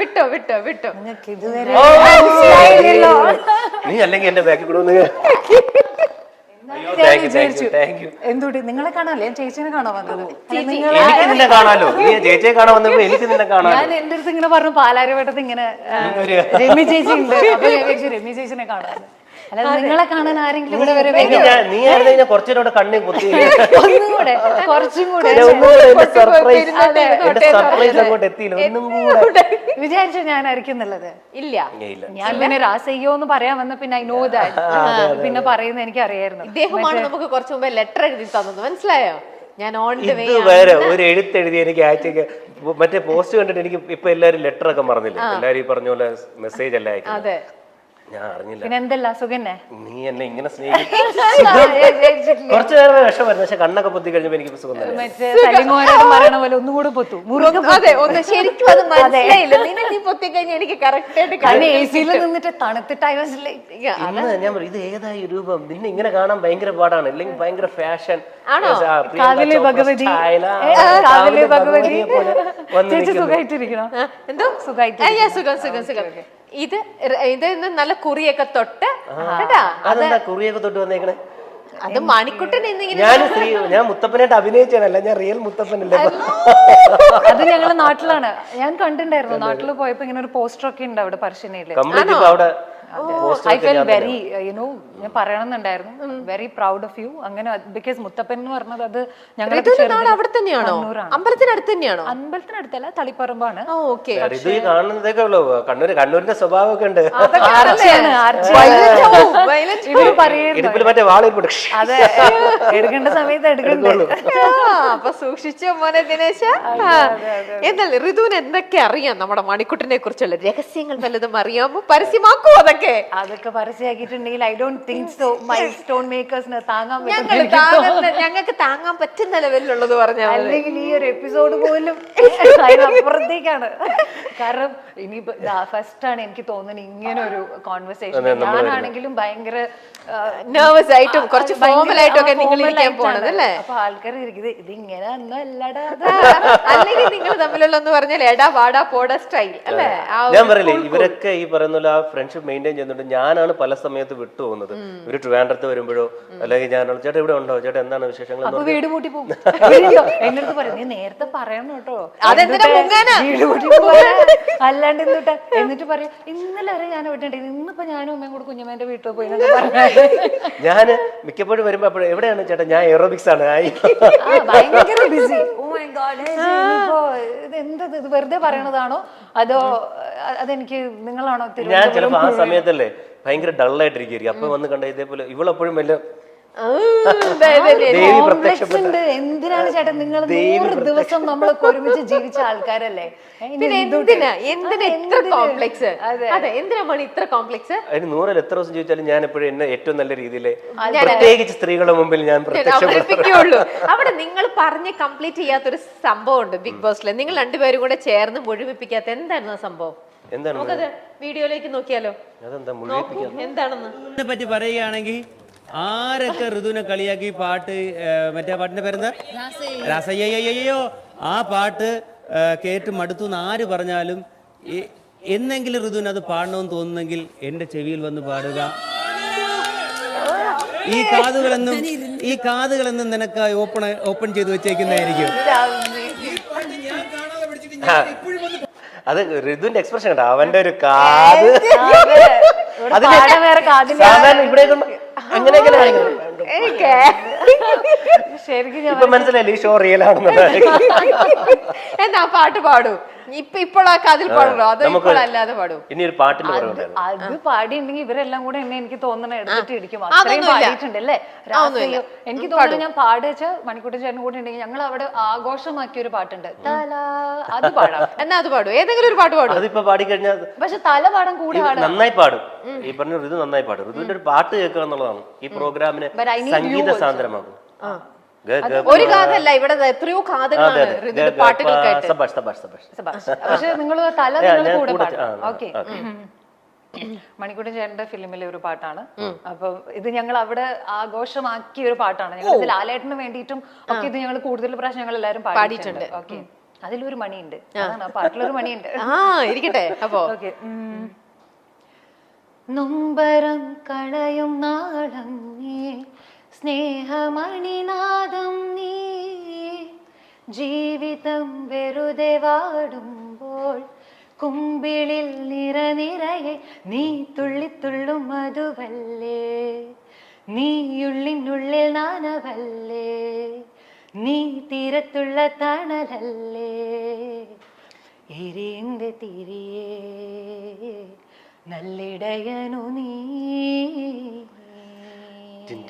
വിട്ടോ വിട്ടോ വിട്ടോ. നിങ്ങൾക്ക് ഇതുവരെ നീ അല്ലെങ്കിൽ എന്റെ ബാക്കിൽ കൂടെ എന്തുകൊണ്ട് നിങ്ങളെ കാണാല്ലേ? ഞാൻ ചേച്ചിനെ കാണാൻ വന്നത്. എനിക്ക് നിന്നെ കാണാലോ. നീ ചേച്ചിയെ കാണാൻ വന്നപ്പോ എനിക്ക് നിന്നെ കാണാൻ. ഞാൻ എന്റെ അടുത്ത് ഇങ്ങനെ പറഞ്ഞു പാലാരിവട്ടത്ത് ഇങ്ങനെ രമ്യ ചേച്ചി ഉണ്ട്, അപ്പൊ ഞാൻ വിചാരിച്ചു രമ്യ ചേച്ചിനെ കാണാൻ. അല്ലാതെ നിങ്ങളെ കാണാൻ ആരെങ്കിലും ഇവിടെ വരെ നീ ആയിരുന്നു കുറച്ചുകൂടെ കണ്ണി കുത്തി ഒന്നും കൂടെ കുറച്ചും കൂടെ സർപ്രൈസ് അങ്ങോട്ട് എത്തിയില്ല. ഒന്നും കൂടെ വിചാരിച്ചു ഞാനായിരിക്കും എന്നുള്ളത്. ഇല്ല, ഞാൻ പിന്നെ രാസയ്യോ എന്ന് പറയാൻ വന്ന പിന്നെ ഐ നോ ദാറ്റ് പിന്നെ പറയുന്നത് എനിക്ക് അറിയായിരുന്നു. ഇദ്ദേഹമാണ് നമുക്ക് കുറച്ചു മുമ്പേ ലെറ്റർ എഴുതി തന്നത്, മനസ്സിലായോ? ഞാൻ ഇത് വേറെ ഒരു എഴുത്തെഴുതി എനിക്ക് അയച്ചേക്ക്. മറ്റേ പോസ്റ്റ് കണ്ടിട്ട് എനിക്ക് ഇപ്പൊ എല്ലാരും ലെറ്റർ ഒക്കെ മറന്നില്ല. എല്ലാരും ഈ പറഞ്ഞ പോലെ മെസ്സേജ് അല്ല അയക്കുന്നത്. ഞാൻ അറിഞ്ഞില്ല. പിന്നെ എന്തല്ല സുഖന്നെ? നീ എന്നെ ഇങ്ങനെ കുറച്ചു നേരം വിഷമായിരുന്നു, പക്ഷെ കണ്ണൊക്കെ പൊത്തി കഴിഞ്ഞപ്പോ എനിക്ക് സുഖം തന്നെ. മറ്റേ സലിമോനോട് പറയണ പോലെ ഒന്നുകൂടെ പൊത്തു. അതെ, ഒന്ന് ശരിക്കും അത് മനസ്സിലായില്ല. നീ പൊത്തി കഴിഞ്ഞാൽ എനിക്ക് കറക്റ്റ് ആയിട്ട് എസിയിൽ നിന്നിട്ട് തണുത്തിട്ടായി ഞാൻ ഇത് ഏതായി രൂപം? നിന്നെ ഇങ്ങനെ കാണാൻ ഭയങ്കര പാടാണ്, അല്ലെങ്കിൽ ഭയങ്കര ഫാഷൻ. കാവിലെ ഭഗവതി, കാവിലെ ഭഗവതി. ചേച്ചി സുഖമായിട്ടിരിക്കണോ? എന്തോ സുഖമായിട്ട് സുഖം സുഖം സുഖം. ഇത് നല്ല കുറിയൊക്കെ തൊട്ട് അതെന്താ കുറിയൊക്കെ തൊട്ട് വന്നേക്കണേ? അത് മണിക്കുട്ടൻ ഞാൻ മുത്തപ്പനായിട്ട് അഭിനയിച്ചാണല്ല, ഞാൻ റിയൽ മുത്തപ്പനല്ലേ. അത് ഞങ്ങളെ നാട്ടിലാണ്, ഞാൻ കണ്ടിട്ടുണ്ടായിരുന്നു. നാട്ടിൽ പോയപ്പോ ഇങ്ങനെ ഒരു പോസ്റ്റർ ഒക്കെ ഉണ്ട് അവിടെ പറശ്ശിനിയില്. അവിടെ ഐ ഫെൽ വെരി ഞാൻ പറയണമെന്നുണ്ടായിരുന്നു, വെരി പ്രൗഡ് ഓഫ് യു. അങ്ങനെ ബിക്കോസ് മുത്തപ്പൻ എന്ന് പറഞ്ഞത് അത് ഞങ്ങളുടെ അവിടെ തന്നെയാണോ? അമ്പലത്തിനടുത്ത് തന്നെയാണോ? അമ്പലത്തിനടുത്തല്ല, തളിപ്പറമ്പാണ്. കണ്ണൂരിന്റെ സ്വഭാവമൊക്കെ ഉണ്ട്. അതെ, എടുക്കേണ്ട സമയത്ത് എടുക്കണ്ടേ. അപ്പൊ സൂക്ഷിച്ചോ മോനെ ദിനേശ. എന്നാൽ ഋതുവിന് എന്തൊക്കെ അറിയാം നമ്മുടെ മണിക്കുട്ടനെ കുറിച്ചുള്ള രഹസ്യങ്ങൾ വല്ലതും അറിയാമോ? പരസ്യമാക്കൂ അതൊക്കെ. അതൊക്കെ പരസ്യമാക്കിയിട്ടുണ്ടെങ്കിൽ I don't think so my stone മേക്കേഴ്സിന് താങ്ങാൻ ഞങ്ങൾക്ക് താങ്ങാൻ പറ്റുന്ന ലെവലിലുള്ളത് പറഞ്ഞാൽ, അല്ലെങ്കിൽ ഈ ഒരു എപ്പിസോഡ് പോലും അപ്പുറത്തേക്കാണ്. കാരണം ഇനി ഫസ്റ്റ് ആണ് എനിക്ക് തോന്നുന്നത് ഇങ്ങനെ ഒരു കോൺവെർസേഷൻ. ഞാനാണെങ്കിലും ഭയങ്കര നെർവസ് ആയിട്ടും കുറച്ച് ഫോർമൽ ആയിട്ടും ഒക്കെ നിങ്ങൾ ഇരിക്കാൻ പോണത് അല്ലേ? അപ്പൊ ആൾക്കാർ ഇരിക്കുന്നത് ഇതിങ്ങനെ ഒന്നും അല്ലടാ, അല്ലെങ്കിൽ നിങ്ങൾ തമ്മിലുള്ള എന്ന് പറഞ്ഞാൽ എടാ വാടാ പോടാ സ്റ്റൈൽ അല്ലേ? ഞാൻ പറയില്ലേ, ഇവരൊക്കെ ഈ പറയുന്ന പോലെ ആ ഫ്രണ്ട്ഷിപ്പ് മെയിൻറ്റെയിൻ ചെയ്യുന്നുണ്ട്. ഞാനാണ് പല സമയത്ത് വിട്ടു പോകുന്നത്. ഇവര് ട്രിവാൻഡ്രത്ത് വരുമ്പോഴോ അല്ലെങ്കിൽ ഞാനോ ചേട്ടാ ഇവിടെ ഉണ്ടോ, ചേട്ടാ എന്താണ് വിശേഷങ്ങൾ, അപ്പൊ വീട് പൂട്ടി പോകും. എന്റെ അടുത്ത് പറയും നീ നേരത്തെ പറയണം കേട്ടോ, വീട് പൂട്ടി അല്ലാണ്ട് എന്നിട്ട് പറയും ഇന്നലെ വരെ ഞാൻ വിട്ടിട്ടുണ്ട്, ഇന്നിപ്പോ ഞാനും അമ്മയും കൂടെ കുഞ്ഞമ്മേന്റെ വീട്ടിൽ പോയി ഞാന് മിക്കപ്പോഴും വരുമ്പോ അപ്പോഴും എവിടെയാണ് ചേട്ടാ, ഞാൻ എയറോബിക്സ് ആണ്. ഭയങ്കര ബിസി. ഓ മൈ ഗോഡ്, എന്തത് ഇത് വെറുതെ പറയണതാണോ അതോ അതെനിക്ക് നിങ്ങളാണോ? ഞാൻ ചിലപ്പോ ആ സമയത്തല്ലേ ഭയങ്കര ഡള്ളായിട്ടിരിക്കും. അപ്പൊ വന്ന് കണ്ട ഇതേപോലെ ഇവളെപ്പോഴും വലിയ എന്തിനാണ് ചേട്ടൻ നിങ്ങൾ 100 ദിവസം നമ്മളൊക്കെ ഒരുമിച്ച് ജീവിച്ച ആൾക്കാരല്ലേ, പിന്നെ എന്തിനാ ഇത്ര കോംപ്ലക്സ്? എന്തിനാ മണി ഇത്ര കോംപ്ലക്സ്? അതിന് 100 എത്ര ദിവസം ചോദിച്ചാലും ഞാൻ എപ്പോഴും എന്നെ ഏറ്റവും നല്ല രീതിയിൽ, പ്രത്യേകിച്ച് സ്ത്രീകളുടെ മുമ്പിൽ ഞാൻ പ്രത്യക്ഷപ്പെടുത്തുള്ളൂ. അവിടെ നിങ്ങൾ പറഞ്ഞ് കംപ്ലീറ്റ് ചെയ്യാത്തൊരു സംഭവം ഉണ്ട് ബിഗ് ബോസിൽ. നിങ്ങൾ രണ്ടുപേരും കൂടെ ചേർന്ന് മുഴുവിപ്പിക്കാത്ത എന്തായിരുന്നു ആ സംഭവം? നമുക്കത് വീഡിയോയിലേക്ക് നോക്കിയാലോ? എന്താണെന്ന് പറ്റി പറയുകയാണെങ്കിൽ ആരൊക്കെ ഋതുവിനെ കളിയാക്കി പാട്ട്, മറ്റേ പാട്ടിന്റെ പേരെന്താ, രാസയ്യോ, ആ പാട്ട് കേട്ട് മടുത്തു എന്ന് ആര് പറഞ്ഞാലും എന്നെങ്കിലും ഋതുവിന് അത് പാടണമെന്ന് തോന്നുന്നെങ്കിൽ എന്റെ ചെവിയിൽ വന്ന് പാടുക. ഈ കാതുകളെന്നും നിനക്ക് ഓപ്പൺ ചെയ്ത് വെച്ചേക്കുന്നതായിരിക്കും. അത് ഋതുവിന്റെ എക്സ്പ്രഷൻ കേട്ടോ, അവന്റെ ഒരു കാത് ഇവിടെ അങ്ങനെ ശരിക്കും മനസ്സിലായില്ലേ ഈ ഷോ റിയൽ ആണെന്നുള്ളത്. എന്നാ പാട്ട് പാടൂ. ഇപ്പോൾ ആ കാതിൽ പാടണോ അതോ ഇപ്പോഴല്ലാതെ പാടൂ? ഇനി ഒരു പാട്ടിന്റെ അത് പാടിയിട്ടുണ്ടെങ്കിൽ ഇവരെല്ലാം കൂടെ എന്നെ എനിക്ക് തോന്നുന്ന എടുത്തിട്ട് ഇരിക്കും. അത്രയും പാടിയിട്ടുണ്ടല്ലേ എനിക്ക് തോന്നുന്നു. ഞാൻ പാടിച്ച മണിക്കൂട്ടൻ ചേട്ടൻ കൂടെ ഉണ്ടെങ്കിൽ ഞങ്ങൾ അവിടെ ആഘോഷമാക്കിയ ഒരു പാട്ടുണ്ട്, അത് പാടാം. എന്നാ അത് പാടും, ഏതെങ്കിലും ഒരു പാട്ട് പാടും. അതിപ്പോ പാടിക്കഴിഞ്ഞാൽ പക്ഷെ തല പാടാൻ കൂടെ നന്നായി പാടും. ഈ പറഞ്ഞ ഋതു നന്നായി പാടും. ഋതുവിന്റെ ഒരു പാട്ട് കേൾക്കുക എന്നുള്ളതാണ് ഈ പ്രോഗ്രാമിനെ സംഗീത സാന്ദ്രമാകും. ഒരു കാതല്ല, ഇവിടെ എത്രയോ കാതുകളാണ് പാട്ടുകൾക്കായിട്ട്. പക്ഷെ നിങ്ങൾ തല കൂടെ പാടും. ഓക്കെ, മണിക്കൂട്ടൻ ചേട്ടന്റെ ഫിലിമിലെ ഒരു പാട്ടാണ്. അപ്പൊ ഇത് ഞങ്ങൾ അവിടെ ആഘോഷമാക്കിയ ഒരു പാട്ടാണ്. ഞങ്ങൾ ഇത് ലാലേട്ടന് വേണ്ടിയിട്ടും ഒക്കെ ഇത് ഞങ്ങൾ കൂടുതൽ പ്രാവശ്യം ഞങ്ങൾ എല്ലാവരും പാടിയിട്ടുണ്ട്. ഓക്കെ, അതിലൊരു മണിയുണ്ട്, അതാണ് ആ പാട്ടിലൊരു മണിയുണ്ട്. ഇരിക്കട്ടെ അപ്പോ. ഓക്കെ. നൊമ്പരം കളയും നാളം നീ, സ്നേഹമണിനാദം നീ, ജീവിതം വെറുതെ വാടുമ്പോൾ കുമ്പിളിൽ നിറനിറയെ നീ തുള്ളിത്തുള്ളും മധുവല്ലേ, നീയുള്ളിനുള്ളിൽ നാനവല്ലേ, നീ തീരത്തുള്ള തണലല്ലേ, എരിന്റെ തിരിയേ നല്ലിടയനു നീ.